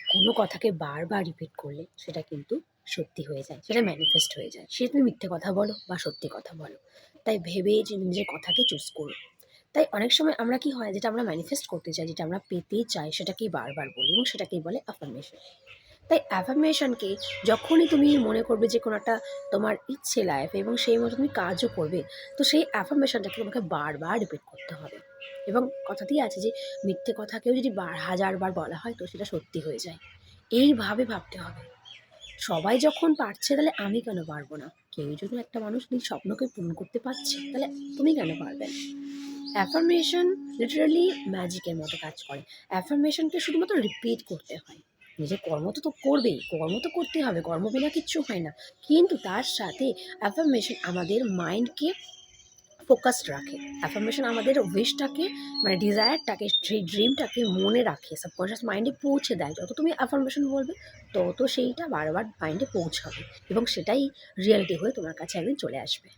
কোনো কথাকে বারবার রিপিট করলে সেটা কিন্তু সত্যি হয়ে যায়, সেটা ম্যানিফেস্ট হয়ে যায়। সে তুমি মিথ্যে কথা বলো বা সত্যি কথা বলো। তাই ভেবে যে নিজের কথাকে চুজ করো। তাই অনেক সময় আমরা কি হয়, যেটা আমরা ম্যানিফেস্ট করতে চাই, যেটা আমরা পেতে চাই, সেটাকেই বারবার বলি এবং সেটাকেই বলে অ্যাফার্মেশন। তাই অ্যাফার্মেশনকে যখনই তুমি মনে করবে যে কোনো একটা তোমার ইচ্ছে লাইফে এবং সেই মতো তুমি কাজও করবে, তো সেই অ্যাফার্মেশনটাকে তোমাকে বারবার রিপিট করতে হবে। এবং কথাতেই আছে যে মিথ্যে কথাকেও যদি হাজারবার বলা হয় তো সেটা সত্যি হয়ে যায়। এইভাবে ভাবতে হবে। সবাই যখন পারছে তাহলে আমি কেন পারবো না? কেউ যদি একটা মানুষ নিজের স্বপ্নকে পূরণ করতে পারছে তাহলে তুমি কেন পারবে না? অ্যাফার্মেশন লিটারালি ম্যাজিকের মতো কাজ করে। অ্যাফার্মেশনকে শুধুমাত্র রিপিট করতে হয়। নিজের কর্ম তো করবেই, কর্ম তো করতেই হবে, কর্ম বিনা কিচ্ছু হয় না। কিন্তু তার সাথে অ্যাফার্মেশন আমাদের মাইন্ডকে ফোকাসড রাখে। অ্যাফার্মেশন আমাদের উইশটাকে, মানে ডিজায়ারটাকে, সেই ড্রিমটাকে মনে রাখে, সাবকনশিয়াস মাইন্ডে পৌঁছে দেয়। যত তুমি অ্যাফার্মেশন বলবে তত সেইটা বারবার মাইন্ডে পৌঁছাবে এবং সেটাই রিয়ালিটি হয়ে তোমার কাছে একদিন চলে আসবে।